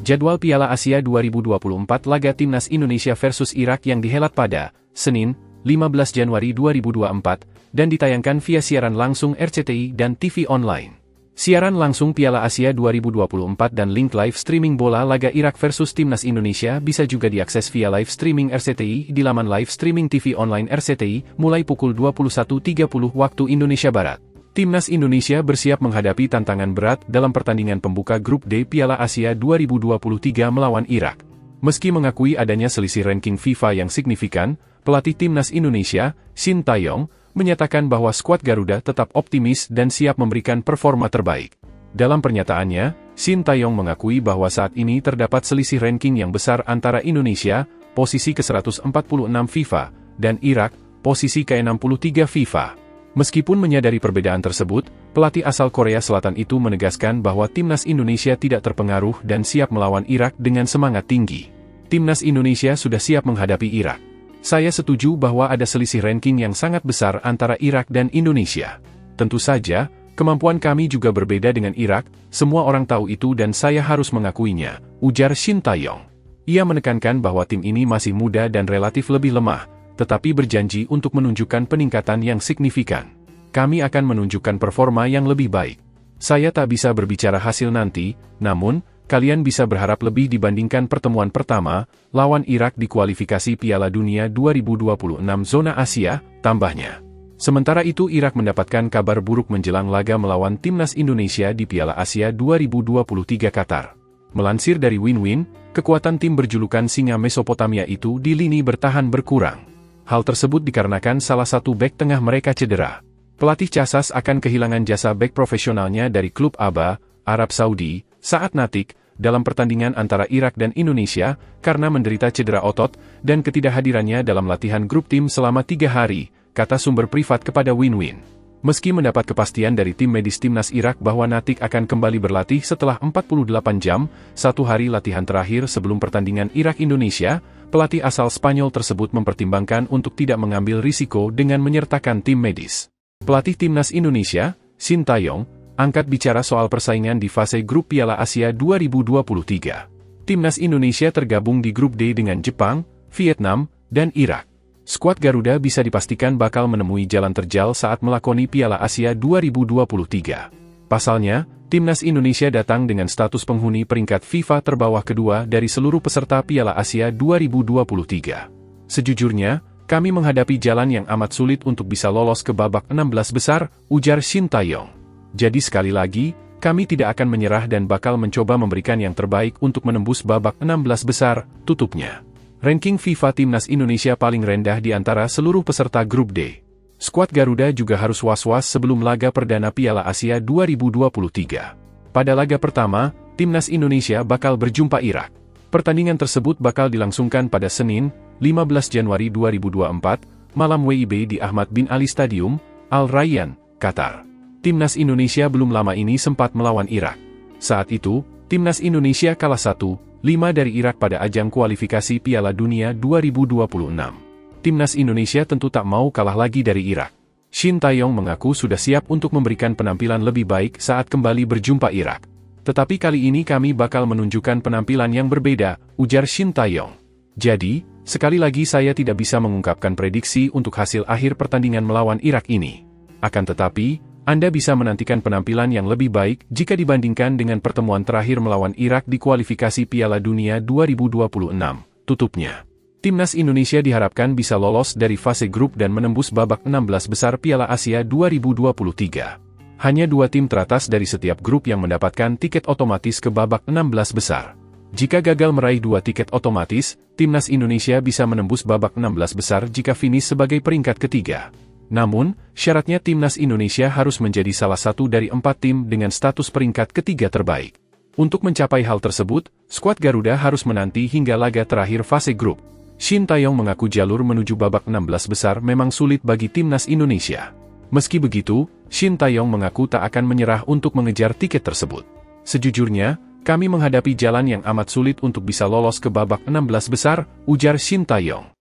Jadwal Piala Asia 2024 laga Timnas Indonesia versus Irak yang dihelat pada Senin, 15 Januari 2024, dan ditayangkan via siaran langsung RCTI dan TV online. Siaran langsung Piala Asia 2024 dan link live streaming bola laga Irak versus Timnas Indonesia bisa juga diakses via live streaming RCTI di laman live streaming TV online RCTI mulai pukul 21.30 waktu Indonesia Barat. Timnas Indonesia bersiap menghadapi tantangan berat dalam pertandingan pembuka Grup D Piala Asia 2023 melawan Irak. Meski mengakui adanya selisih ranking FIFA yang signifikan, pelatih Timnas Indonesia, Shin Tae-yong, menyatakan bahwa skuad Garuda tetap optimis dan siap memberikan performa terbaik. Dalam pernyataannya, Shin Tae-yong mengakui bahwa saat ini terdapat selisih ranking yang besar antara Indonesia, posisi ke-146 FIFA, dan Irak, posisi ke-63 FIFA. Meskipun menyadari perbedaan tersebut, pelatih asal Korea Selatan itu menegaskan bahwa Timnas Indonesia tidak terpengaruh dan siap melawan Irak dengan semangat tinggi. Timnas Indonesia sudah siap menghadapi Irak. Saya setuju bahwa ada selisih ranking yang sangat besar antara Irak dan Indonesia. Tentu saja, kemampuan kami juga berbeda dengan Irak, semua orang tahu itu dan saya harus mengakuinya, ujar Shin Tae-yong. Ia menekankan bahwa tim ini masih muda dan relatif lebih lemah, tetapi berjanji untuk menunjukkan peningkatan yang signifikan. Kami akan menunjukkan performa yang lebih baik. Saya tak bisa berbicara hasil nanti, namun, kalian bisa berharap lebih dibandingkan pertemuan pertama, lawan Irak di kualifikasi Piala Dunia 2026 zona Asia, tambahnya. Sementara itu Irak mendapatkan kabar buruk menjelang laga melawan Timnas Indonesia di Piala Asia 2023 Qatar. Melansir dari Win-Win, kekuatan tim berjulukan Singa Mesopotamia itu di lini bertahan berkurang. Hal tersebut dikarenakan salah satu bek tengah mereka cedera. Pelatih Casas akan kehilangan jasa bek profesionalnya dari klub ABA, Arab Saudi, saat Natik, dalam pertandingan antara Irak dan Indonesia, karena menderita cedera otot, dan ketidakhadirannya dalam latihan grup tim selama 3 hari, kata sumber privat kepada Win-Win. Meski mendapat kepastian dari tim medis Timnas Irak bahwa Natik akan kembali berlatih setelah 48 jam, 1 hari latihan terakhir sebelum pertandingan Irak-Indonesia, pelatih asal Spanyol tersebut mempertimbangkan untuk tidak mengambil risiko dengan menyertakan tim medis. Pelatih Timnas Indonesia, Shin Tae-yong, angkat bicara soal persaingan di fase grup Piala Asia 2023. Timnas Indonesia tergabung di grup D dengan Jepang, Vietnam, dan Irak. Skuad Garuda bisa dipastikan bakal menemui jalan terjal saat melakoni Piala Asia 2023. Pasalnya, Timnas Indonesia datang dengan status penghuni peringkat FIFA terbawah kedua dari seluruh peserta Piala Asia 2023. Sejujurnya, kami menghadapi jalan yang amat sulit untuk bisa lolos ke babak 16 besar, ujar Shin Tae-yong. Jadi sekali lagi, kami tidak akan menyerah dan bakal mencoba memberikan yang terbaik untuk menembus babak 16 besar, tutupnya. Ranking FIFA Timnas Indonesia paling rendah di antara seluruh peserta grup D. Skuad Garuda juga harus was-was sebelum laga perdana Piala Asia 2023. Pada laga pertama, Timnas Indonesia bakal berjumpa Irak. Pertandingan tersebut bakal dilangsungkan pada Senin, 15 Januari 2024, malam WIB di Ahmad bin Ali Stadium, Al Rayyan, Qatar. Timnas Indonesia belum lama ini sempat melawan Irak. Saat itu, Timnas Indonesia kalah 1-5 dari Irak pada ajang kualifikasi Piala Dunia 2026. Timnas Indonesia tentu tak mau kalah lagi dari Irak. Shin Tae-yong mengaku sudah siap untuk memberikan penampilan lebih baik saat kembali berjumpa Irak. Tetapi kali ini kami bakal menunjukkan penampilan yang berbeda, ujar Shin Tae-yong. Jadi, sekali lagi saya tidak bisa mengungkapkan prediksi untuk hasil akhir pertandingan melawan Irak ini. Akan tetapi, Anda bisa menantikan penampilan yang lebih baik jika dibandingkan dengan pertemuan terakhir melawan Irak di kualifikasi Piala Dunia 2026, tutupnya. Timnas Indonesia diharapkan bisa lolos dari fase grup dan menembus babak 16 besar Piala Asia 2023. Hanya 2 tim teratas dari setiap grup yang mendapatkan tiket otomatis ke babak 16 besar. Jika gagal meraih 2 tiket otomatis, Timnas Indonesia bisa menembus babak 16 besar jika finish sebagai peringkat ketiga. Namun, syaratnya Timnas Indonesia harus menjadi salah satu dari 4 tim dengan status peringkat ketiga terbaik. Untuk mencapai hal tersebut, skuad Garuda harus menanti hingga laga terakhir fase grup. Shin Tae-yong mengaku jalur menuju babak 16 besar memang sulit bagi Timnas Indonesia. Meski begitu, Shin Tae-yong mengaku tak akan menyerah untuk mengejar tiket tersebut. Sejujurnya, kami menghadapi jalan yang amat sulit untuk bisa lolos ke babak 16 besar, ujar Shin Tae-yong.